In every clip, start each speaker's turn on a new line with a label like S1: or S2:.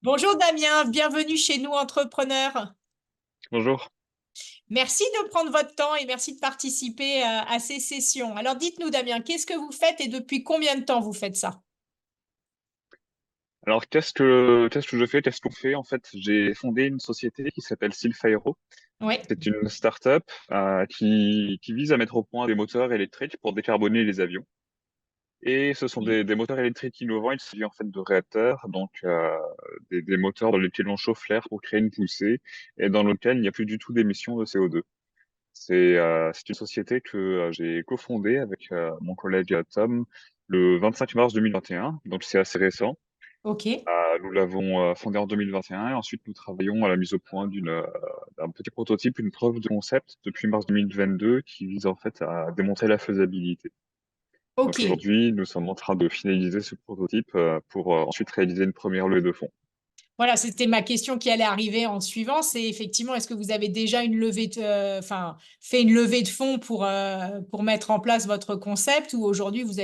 S1: Bonjour Damien, bienvenue chez nous entrepreneurs.
S2: Bonjour.
S1: Merci de prendre votre temps et merci de participer à ces sessions. Alors dites-nous Damien, qu'est-ce que vous faites et depuis combien de temps vous faites ça?
S2: Alors, qu'est-ce que je fais? Qu'est-ce qu'on fait? En fait, j'ai fondé une société qui s'appelle Silfaero.
S1: Oui.
S2: C'est une start-up qui vise à mettre au point des moteurs électriques pour décarboner les avions. Et ce sont des moteurs électriques innovants. Il s'agit en fait de réacteurs, donc des moteurs dans lesquels on chauffe l'air pour créer une poussée et dans lequel il n'y a plus du tout d'émissions de CO2. C'est une société que j'ai cofondée avec mon collègue Tom le 25 mars 2021, donc c'est assez récent.
S1: Ok,
S2: Nous l'avons fondé en 2021 et ensuite nous travaillons à la mise au point d'un petit prototype, une preuve de concept depuis mars 2022 qui vise en fait à démontrer la faisabilité.
S1: ok.
S2: Donc aujourd'hui, nous sommes en train de finaliser ce prototype pour ensuite réaliser une première levée de fonds.
S1: Voilà, c'était ma question qui allait arriver en suivant. C'est effectivement, est-ce que vous avez déjà enfin, fait une levée de fonds pour mettre en place votre concept ou aujourd'hui vous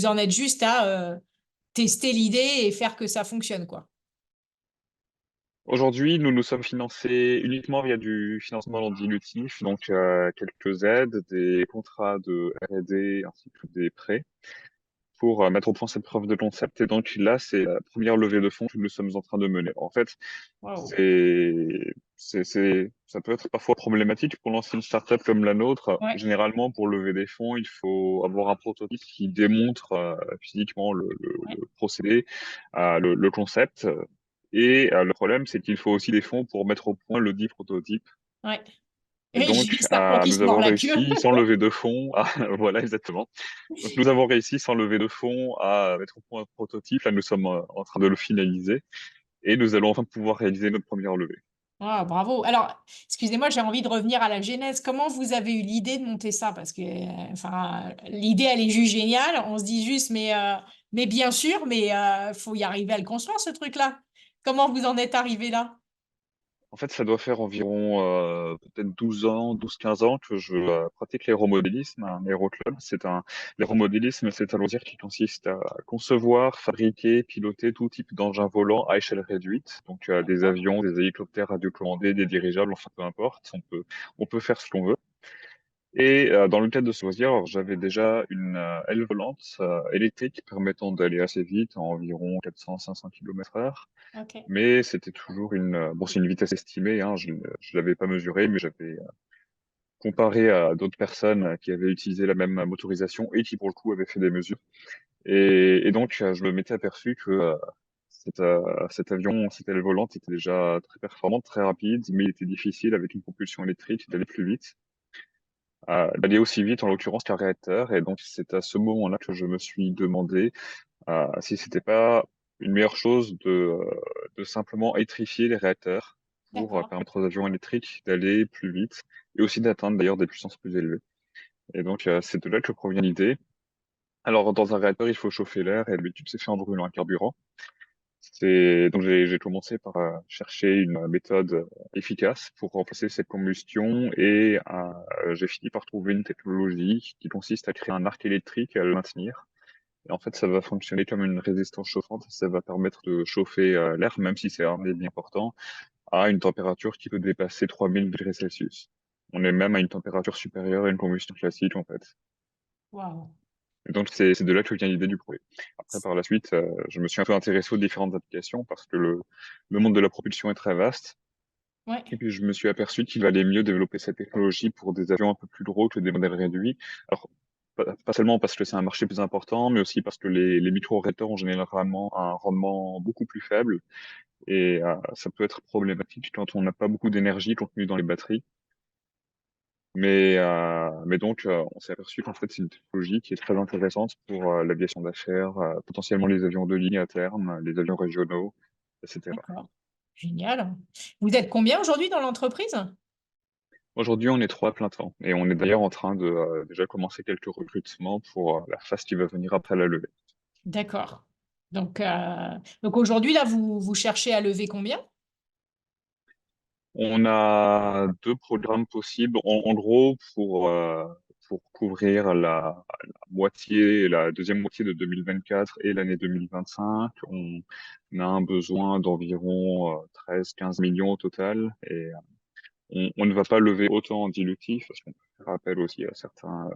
S1: en êtes juste à tester l'idée et faire que ça fonctionne, quoi.
S2: Aujourd'hui, nous nous sommes financés uniquement via du financement non dilutif, donc quelques aides, des contrats de R&D ainsi que des prêts, pour mettre au point cette preuve de concept. Et donc là, c'est la première levée de fonds que nous sommes en train de mener. En fait,
S1: Waouh.
S2: ça peut être parfois problématique pour lancer une startup comme la nôtre.
S1: Ouais,
S2: Généralement, pour lever des fonds, il faut avoir un prototype qui démontre physiquement
S1: ouais,
S2: le procédé, le concept. Et le problème, c'est qu'il faut aussi des fonds pour mettre au point le dit prototype.
S1: ouais.
S2: Et
S1: Et
S2: donc,
S1: le serpent qui se
S2: nous
S1: mord
S2: avons
S1: la queue.
S2: réussi sans lever de fonds voilà, exactement. Donc, nous avons réussi sans lever de fonds à mettre au point un prototype. Là, nous sommes en train de le finaliser et nous allons enfin pouvoir réaliser notre première levée.
S1: Ah, bravo. Alors, excusez-moi, j'ai envie de revenir à la genèse. Comment vous avez eu l'idée de monter ça? Parce que, enfin, l'idée, elle est juste géniale. On se dit juste, mais bien sûr, mais faut y arriver à le construire, ce truc-là. Comment vous en êtes arrivé là?
S2: En fait, ça doit faire environ peut-être 12 ans, 12-15 ans que je pratique l'aéromodélisme, un aéroclub. L'aéromodélisme, c'est un loisir qui consiste à concevoir, fabriquer, piloter tout type d'engins volants à échelle réduite. Donc, des
S1: D'accord.
S2: avions, des hélicoptères radiocommandés, des dirigeables, enfin peu importe. On peut faire ce qu'on veut. Et dans le cadre de ce loisir, alors, j'avais déjà une aile volante électrique permettant d'aller assez vite, à environ 400-500 km/h.
S1: Ok.
S2: Mais c'était toujours bon, c'est une vitesse estimée, hein, je ne l'avais pas mesurée, mais j'avais comparé à d'autres personnes qui avaient utilisé la même motorisation et qui, pour le coup, avaient fait des mesures. Et donc, je me m'étais aperçu que cet avion, cette aile volante était déjà très performante, très rapide, mais il était difficile avec une propulsion électrique d'aller plus vite, d'aller aussi vite en l'occurrence qu'un réacteur. Et donc, c'est à ce moment-là que je me suis demandé si c'était pas une meilleure chose de simplement électrifier les réacteurs pour
S1: D'accord.
S2: permettre aux avions électriques d'aller plus vite et aussi d'atteindre d'ailleurs des puissances plus élevées. Et donc, c'est de là que provient l'idée. Alors, dans un réacteur, il faut chauffer l'air et d'habitude, c'est fait en brûlant un carburant. Donc, j'ai commencé par chercher une méthode efficace pour remplacer cette combustion et j'ai fini par trouver une technologie qui consiste à créer un arc électrique et à le maintenir. Et en fait, ça va fonctionner comme une résistance chauffante. Ça va permettre de chauffer l'air, même si c'est un débit important, à une température qui peut dépasser 3000 degrés Celsius. On est même à une température supérieure à une combustion classique, en fait.
S1: Waouh.
S2: Et donc, c'est de là que vient l'idée du projet. Après, par la suite, je me suis un peu intéressé aux différentes applications parce que le monde de la propulsion est très vaste.
S1: Ouais.
S2: Et puis, je me suis aperçu qu'il valait mieux développer cette technologie pour des avions un peu plus gros que des modèles réduits. Alors, pas seulement parce que c'est un marché plus important, mais aussi parce que les micro-réacteurs ont généralement un rendement beaucoup plus faible. Et ça peut être problématique quand on n'a pas beaucoup d'énergie contenue dans les batteries. Mais donc, on s'est aperçu qu'en fait, c'est une technologie qui est très intéressante pour l'aviation d'affaires, potentiellement les avions de ligne à terme, les avions régionaux, etc.
S1: D'accord. Génial. Vous êtes combien aujourd'hui dans l'entreprise?
S2: Aujourd'hui, on est trois à plein temps et on est d'ailleurs en train de déjà commencer quelques recrutements pour la phase qui va venir après la levée.
S1: D'accord. Donc aujourd'hui, là, vous cherchez à lever combien?
S2: On a deux programmes possibles. En gros, pour couvrir la moitié, la deuxième moitié de 2024 et l'année 2025. On a un besoin d'environ 13-15 millions au total et on ne va pas lever autant en dilutif parce qu'on peut faire appel aussi à certains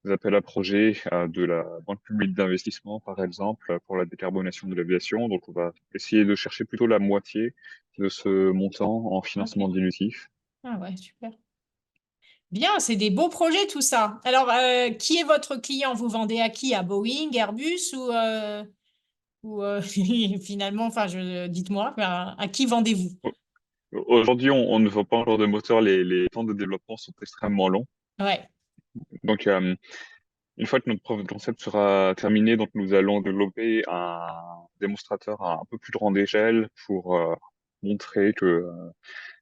S2: appels à projets de la Banque publique d'investissement, par exemple, pour la décarbonation de l'aviation. Donc, on va essayer de chercher plutôt la moitié de ce montant en financement
S1: Ok.
S2: dilutif.
S1: Ah ouais, super. Bien, c'est des beaux projets tout ça. Alors, qui est votre client? Vous vendez à qui? À Boeing, Airbus ou finalement, enfin, dites-moi, à qui vendez-vous?
S2: Aujourd'hui, on ne vend pas encore de moteur. Les temps de développement sont extrêmement longs.
S1: Ouais,
S2: Donc, une fois que notre preuve de concept sera terminée, donc nous allons développer un démonstrateur à un peu plus grande échelle pour montrer que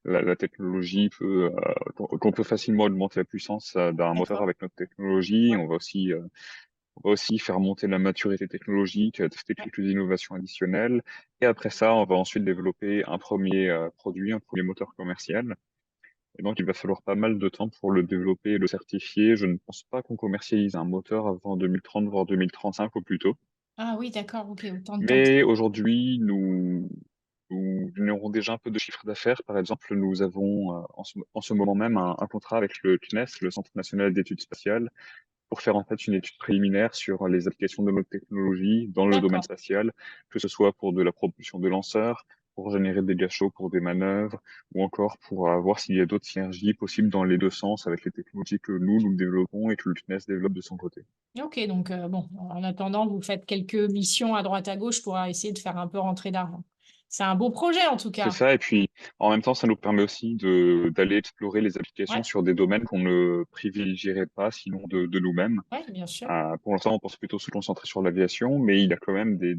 S2: la technologie peut, qu'on peut facilement augmenter la puissance d'un moteur
S1: d'accord.
S2: avec notre technologie.
S1: Ouais,
S2: On va aussi faire monter la maturité technologique, tester
S1: ouais.
S2: quelques innovations additionnelles. Et après ça, on va ensuite développer un premier produit, un premier moteur commercial. Et donc, il va falloir pas mal de temps pour le développer et le certifier. Je ne pense pas qu'on commercialise un moteur avant 2030, voire 2035 au plus tôt.
S1: Ah oui, d'accord, ok, autant de temps que ça.
S2: Mais aujourd'hui, nous générons déjà un peu de chiffre d'affaires. Par exemple, nous avons en ce moment même un contrat avec le CNES, le Centre national d'études spatiales, pour faire en fait une étude préliminaire sur les applications de notre technologie dans le domaine
S1: D'accord.
S2: spatial, que ce soit pour de la propulsion de lanceurs, pour générer des gâcheaux pour des manœuvres, ou encore pour voir s'il y a d'autres synergies possibles dans les deux sens avec les technologies que nous développons et que le CNES développe de son côté.
S1: Ok, donc bon, en attendant, vous faites quelques missions à droite à gauche pour essayer de faire un peu rentrer d'argent. C'est un beau projet en tout
S2: C'est
S1: cas.
S2: ça, et puis en même temps, ça nous permet aussi d'aller explorer les applications
S1: Ouais,
S2: sur des domaines qu'on ne privilégierait pas sinon de nous-mêmes.
S1: ouais, bien sûr.
S2: Pour l'instant, on pense plutôt se concentrer sur l'aviation, mais il y a quand même des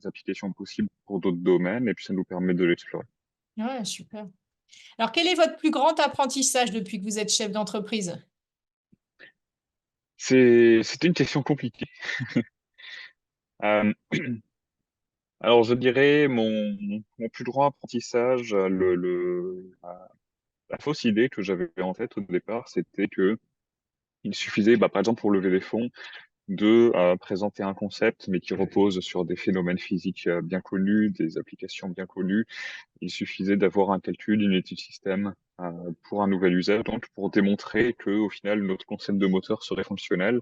S2: applications possibles pour d'autres domaines, et puis ça nous permet de l'explorer.
S1: Ouais, super. Alors, quel est votre plus grand apprentissage depuis que vous êtes chef d'entreprise?
S2: C'était une question compliquée. Euh, alors, je dirais mon plus grand apprentissage, la fausse idée que j'avais en tête au départ, c'était que il suffisait, bah, par exemple, pour lever des fonds, de présenter un concept, mais qui repose sur des phénomènes physiques bien connus, des applications bien connues. Il suffisait d'avoir un calcul, une étude système pour un nouvel usage, donc pour démontrer que au final notre concept de moteur serait fonctionnel.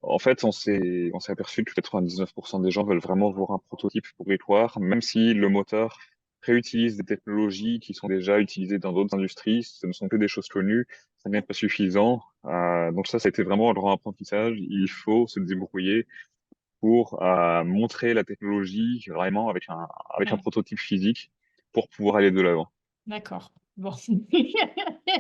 S2: En fait, on s'est aperçu que 99% des gens veulent vraiment voir un prototype pour y croire, même si le moteur réutilise des technologies qui sont déjà utilisées dans d'autres industries. Ce ne sont que des choses connues, ça n'est pas suffisant. Donc ça a été vraiment un grand apprentissage. Il faut se débrouiller pour montrer la technologie vraiment avec un
S1: Ouais,
S2: prototype physique pour pouvoir aller de l'avant.
S1: d'accord. Bon.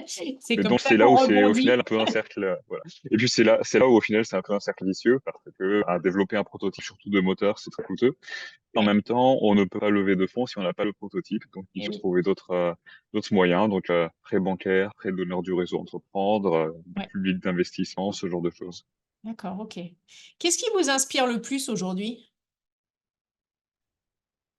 S1: C'est
S2: Et
S1: comme
S2: donc
S1: ça
S2: c'est là
S1: qu'on
S2: où c'est au final
S1: rebondit.
S2: un peu un cercle, voilà. Et puis c'est là où au final c'est un peu un cercle vicieux parce que développer un prototype surtout de moteur c'est très coûteux. En
S1: Ouais,
S2: même temps, on ne peut pas lever de fonds si on n'a pas le prototype, donc il
S1: eh
S2: faut
S1: oui.
S2: trouver d'autres moyens, donc prêt bancaire, prêt donneur du réseau entreprendre,
S1: Ouais,
S2: public d'investissement, ce genre de choses.
S1: d'accord, ok. Qu'est-ce qui vous inspire le plus aujourd'hui?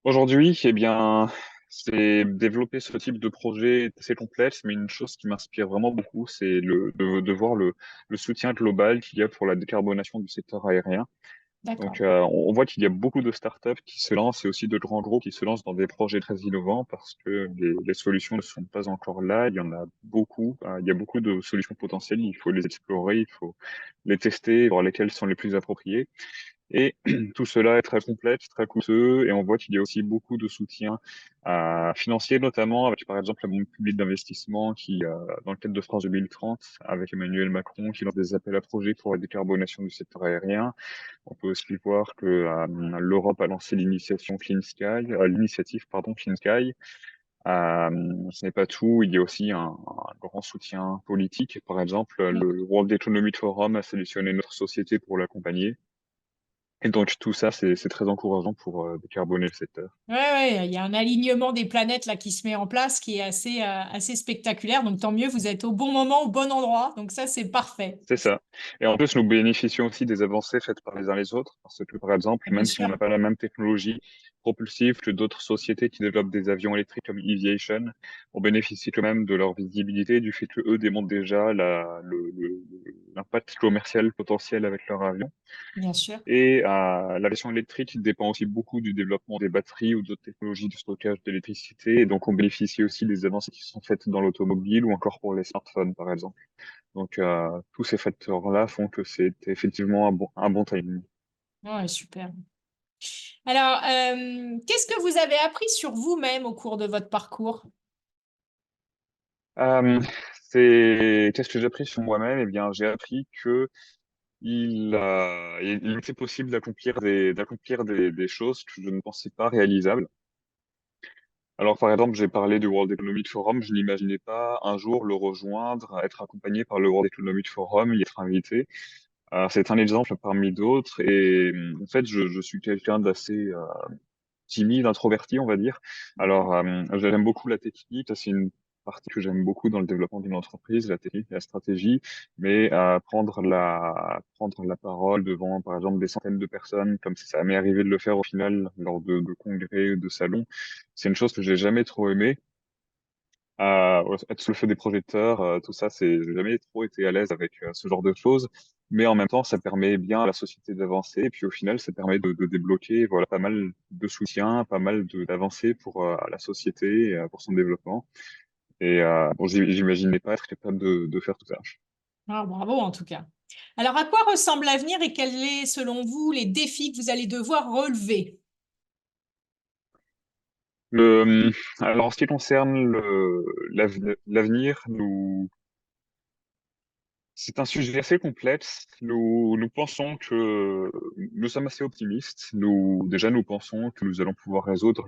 S2: Aujourd'hui, eh bien, c'est développer ce type de projet assez complexe, mais une chose qui m'inspire vraiment beaucoup, c'est de voir le soutien global qu'il y a pour la décarbonation du secteur aérien.
S1: D'accord.
S2: Donc, on voit qu'il y a beaucoup de startups qui se lancent et aussi de grands groupes qui se lancent dans des projets très innovants parce que les solutions ne sont pas encore là. Il y en a beaucoup. Il y a beaucoup de solutions potentielles. Il faut les explorer, il faut les tester, voir lesquelles sont les plus appropriées. Et tout cela est très complexe, très coûteux, et on voit qu'il y a aussi beaucoup de soutien financier, notamment avec par exemple la Banque publique d'investissement qui, dans le cadre de France 2030, avec Emmanuel Macron, qui lance des appels à projets pour la décarbonisation du secteur aérien. On peut aussi voir que l'Europe a lancé l'initiative pardon Clean Sky. Ce n'est pas tout, il y a aussi un grand soutien politique. Par exemple,
S1: Ouais,
S2: le World Economic Forum a sélectionné notre société pour l'accompagner. Et donc tout ça, c'est très encourageant pour décarboner le secteur.
S1: ouais, ouais, il y a un alignement des planètes là qui se met en place qui est assez spectaculaire. Donc tant mieux, vous êtes au bon moment, au bon endroit. Donc ça, c'est parfait.
S2: C'est ça. Et en plus, nous bénéficions aussi des avancées faites par les uns les autres, parce que par exemple,
S1: Bien
S2: même si on
S1: sûr.
S2: n'a pas la même technologie propulsive que d'autres sociétés qui développent des avions électriques comme Eviation, on bénéficie quand même de leur visibilité, du fait que eux démontrent déjà l'impact commercial potentiel avec leur avion.
S1: Bien sûr.
S2: Et l'aviation électrique dépend aussi beaucoup du développement des batteries ou d'autres technologies de stockage d'électricité. Et donc, on bénéficie aussi des avancées qui sont faites dans l'automobile ou encore pour les smartphones, par exemple. Donc, tous ces facteurs-là font que c'est effectivement un bon timing.
S1: Ouais, super. Alors, qu'est-ce que vous avez appris sur vous-même au cours de votre parcours?
S2: Euh, qu'est-ce que j'ai appris sur moi-même? Eh bien, j'ai appris que il était possible d'accomplir des choses que je ne pensais pas réalisables. Alors, par exemple, j'ai parlé du World Economic Forum. Je n'imaginais pas un jour le rejoindre, être accompagné par le World Economic Forum, y être invité. C'est un exemple parmi d'autres. Et en fait, je suis quelqu'un d'assez timide, introverti, on va dire. Alors, j'aime beaucoup la technique. Ça, c'est une partie que j'aime beaucoup dans le développement d'une entreprise, la technique et la stratégie. Mais prendre la parole devant, par exemple, des centaines de personnes, comme ça m'est arrivé de le faire au final lors de congrès, de salons, c'est une chose que j'ai jamais trop aimé. Être sous le feu des projecteurs, tout ça, j'ai jamais trop été à l'aise avec ce genre de choses. Mais en même temps, ça permet bien à la société d'avancer. Et puis au final, ça permet de débloquer voilà, pas mal de soutien, pas mal d'avancées pour la société, pour son développement. Et bon, j'imaginais pas être capable de faire tout ça.
S1: Ah, bravo en tout cas. Alors, à quoi ressemble l'avenir et quels sont, selon vous, les défis que vous allez devoir relever?
S2: Le, alors, en ce qui concerne l'avenir, c'est un sujet assez complexe. Nous pensons que nous sommes assez optimistes. Déjà, nous pensons que nous allons pouvoir résoudre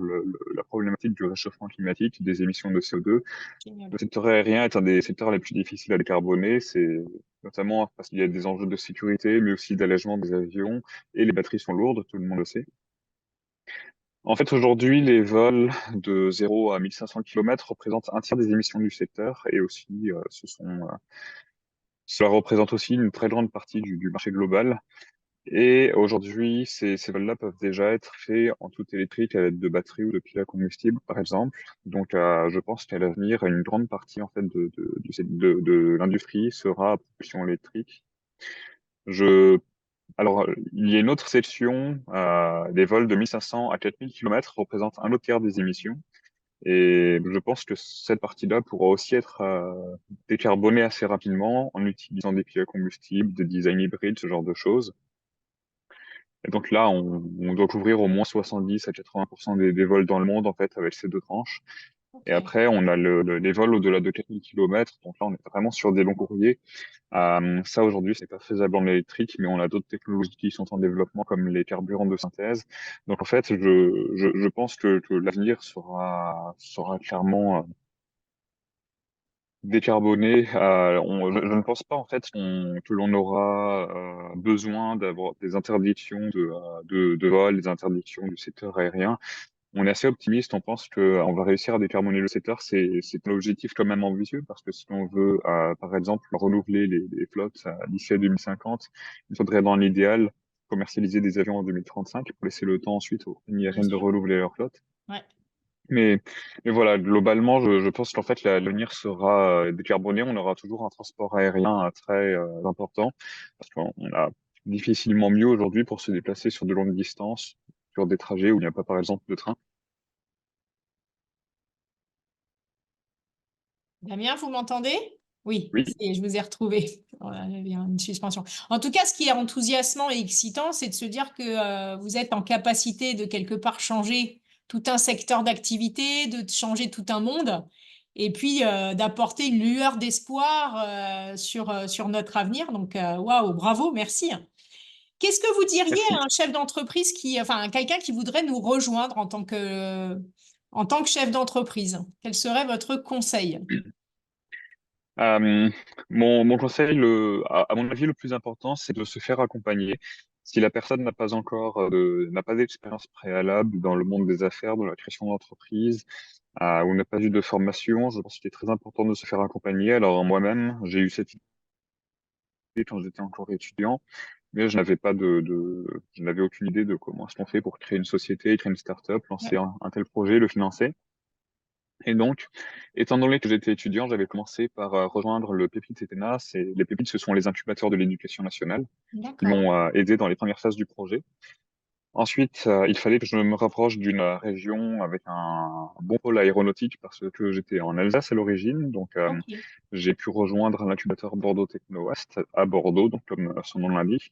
S2: la problématique du réchauffement climatique, des émissions de CO2.
S1: Génial.
S2: Le secteur aérien est un des secteurs les plus difficiles à décarboner. C'est notamment parce qu'il y a des enjeux de sécurité, mais aussi d'allègement des avions. Et les batteries sont lourdes, tout le monde le sait. En fait, aujourd'hui, les vols de 0 à 1500 km représentent un tiers des émissions du secteur et aussi, cela représente aussi une très grande partie du marché global. Et aujourd'hui, ces vols-là peuvent déjà être faits en tout électrique à l'aide de batteries ou de piles à combustible, par exemple. Donc, je pense qu'à l'avenir, une grande partie en fait de l'industrie sera à propulsion électrique. Je, alors, il y a une autre section, les vols de 1500 à 4000 km représentent un autre tiers des émissions. Et je pense que cette partie-là pourra aussi être décarbonée assez rapidement en utilisant des piles à combustible, des designs hybrides, ce genre de choses. Et donc là, on doit couvrir au moins 70 à 80% des vols dans le monde, en fait, avec ces deux tranches. Et
S1: Ok.
S2: après, on a les vols au-delà de 4000 km. Donc là, on est vraiment sur des longs courriers. Ça, aujourd'hui, c'est pas faisable en électrique, mais on a d'autres technologies qui sont en développement, comme les carburants de synthèse. Donc en fait, je pense que l'avenir sera clairement décarboné. Je ne pense pas en fait que l'on aura besoin d'avoir des interdictions de vol, des interdictions du secteur aérien. On est assez optimiste, on pense qu'on va réussir à décarboner le secteur. C'est un objectif quand même ambitieux parce que si on veut, par exemple, renouveler les flottes d'ici à 2050, il faudrait dans l'idéal commercialiser des avions en 2035 pour laisser le temps ensuite aux compagnies
S1: Bien
S2: aériennes de
S1: sûr.
S2: renouveler leur flotte.
S1: Ouais.
S2: Mais, mais voilà, globalement, je pense qu'en fait, l'avenir sera décarboné. On aura toujours un transport aérien très important parce qu'on a difficilement mieux aujourd'hui pour se déplacer sur de longues distances, sur des trajets où il n'y a pas, par exemple, de train.
S1: Damien, vous m'entendez? Oui,
S2: Oui,
S1: je vous ai retrouvé. Voilà, il y a une suspension. En tout cas, ce qui est enthousiasmant et excitant, c'est de se dire que vous êtes en capacité de quelque part changer tout un secteur d'activité, de changer tout un monde, et puis d'apporter une lueur d'espoir sur notre avenir. Donc, waouh, bravo, merci. Qu'est-ce que vous diriez
S2: merci.
S1: à un chef d'entreprise enfin, à quelqu'un qui voudrait nous rejoindre en tant que chef d'entreprise? Quel serait votre conseil?
S2: Euh, mon conseil, à mon avis, le plus important, c'est de se faire accompagner. Si la personne n'a pas d'expérience préalable dans le monde des affaires, dans la création d'entreprise, ou n'a pas eu de formation, je pense qu'il est très important de se faire accompagner. Alors moi-même, j'ai eu cette idée quand j'étais encore étudiant, mais je n'avais aucune idée de comment est-ce qu'on fait pour créer une société, créer une start-up, lancer
S1: Ouais,
S2: un tel projet, le financer. Et donc, étant donné que j'étais étudiant, j'avais commencé par rejoindre le Pépite Etena. Les Pépites, ce sont les incubateurs de l'éducation nationale qui
S1: D'accord.
S2: m'ont aidé dans les premières phases du projet. Ensuite, il fallait que je me rapproche d'une région avec un bon pôle aéronautique parce que j'étais en Alsace à l'origine. Donc,
S1: Ok.
S2: j'ai pu rejoindre l'incubateur Bordeaux Techno Ouest à Bordeaux, donc comme son nom l'indique,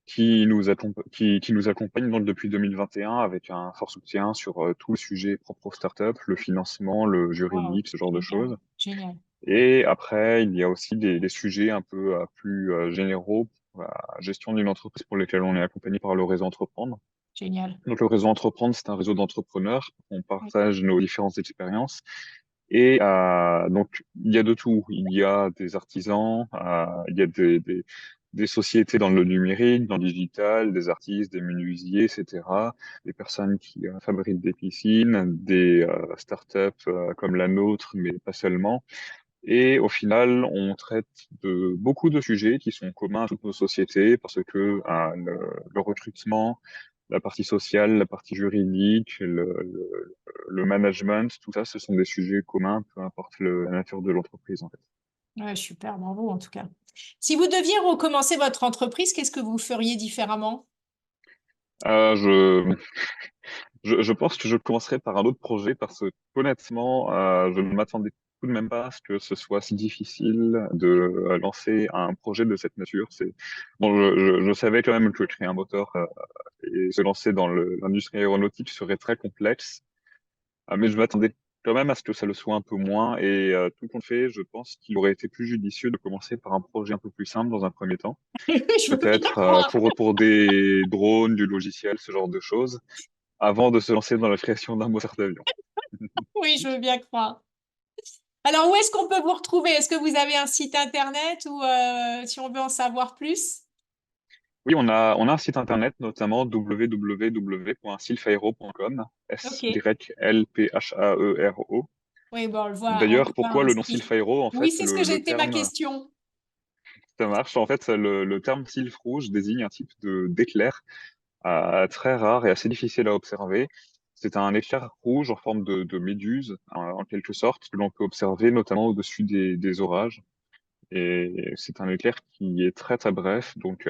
S2: qui nous accompagne donc depuis 2021 avec un fort soutien sur tous les sujets propres aux startups, le financement, le
S1: Wow.
S2: juridique, ce genre de
S1: Génial.
S2: choses.
S1: Génial.
S2: Et après, il y a aussi des sujets un peu plus généraux pour la gestion d'une entreprise pour lesquels on est accompagné par le réseau Entreprendre.
S1: Génial.
S2: Donc, le réseau Entreprendre, c'est un réseau d'entrepreneurs. On
S1: Oui.
S2: partage nos différentes expériences. Et donc, il y a de tout. Il y a des artisans, il y a des sociétés dans le numérique, dans le digital, des artistes, des menuisiers, etc. Des personnes qui fabriquent des piscines, des startups comme la nôtre, mais pas seulement. Et au final, on traite de beaucoup de sujets qui sont communs à toutes nos sociétés parce que le recrutement, la partie sociale, la partie juridique, le management, tout ça, ce sont des sujets communs, peu importe la nature de l'entreprise, en fait.
S1: Ouais, super, bravo en tout cas. Si vous deviez recommencer votre entreprise, qu'est-ce que vous feriez différemment?
S2: Euh, je, je pense que je commencerai par un autre projet parce que honnêtement, je ne m'attendais tout de même pas à ce que ce soit si difficile de lancer un projet de cette nature. Bon, je savais quand même que créer un moteur et se lancer dans l'industrie aéronautique serait très complexe. Mais je m'attendais quand même à ce que ça le soit un peu moins. Et tout compte fait, je pense qu'il aurait été plus judicieux de commencer par un projet un peu plus simple dans un premier temps.
S1: Je veux bien
S2: Peut-être
S1: croire.
S2: pour des drones, du logiciel, ce genre de choses, avant de se lancer dans la création d'un moteur d'avion.
S1: Oui, je veux bien croire. Alors, où est-ce qu'on peut vous retrouver? Est-ce que vous avez un site internet ou si on veut en savoir plus?
S2: Oui, on a un site internet, notamment www.sylphaero.com,
S1: Ok.
S2: Sylphaero.
S1: Oui, bon, on le
S2: D'ailleurs,
S1: voit
S2: pourquoi le nom
S1: inscrit.
S2: Sylphaero? En
S1: Oui,
S2: fait,
S1: c'est ce que
S2: le
S1: j'étais ma
S2: terme,
S1: question.
S2: ça marche. En fait, le terme sylphe rouge désigne un type d'éclair très rare et assez difficile à observer. C'est un éclair rouge en forme de méduse, en quelque sorte, que l'on peut observer notamment au-dessus des orages. Et c'est un éclair qui est très très bref, donc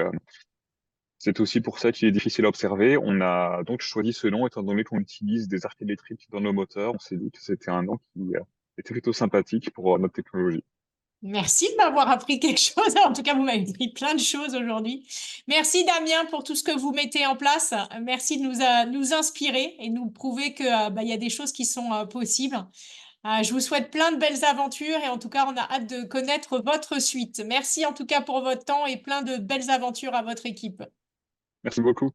S2: c'est aussi pour ça qu'il est difficile à observer. On a donc choisi ce nom étant donné qu'on utilise des arcs électriques dans nos moteurs. On s'est dit que c'était un nom qui était plutôt sympathique pour notre technologie.
S1: Merci de m'avoir appris quelque chose. En tout cas, vous m'avez appris plein de choses aujourd'hui. Merci Damien pour tout ce que vous mettez en place. Merci de nous inspirer et nous prouver que il y a des choses qui sont possibles. Je vous souhaite plein de belles aventures et en tout cas, on a hâte de connaître votre suite. Merci en tout cas pour votre temps et plein de belles aventures à votre équipe.
S2: Merci beaucoup.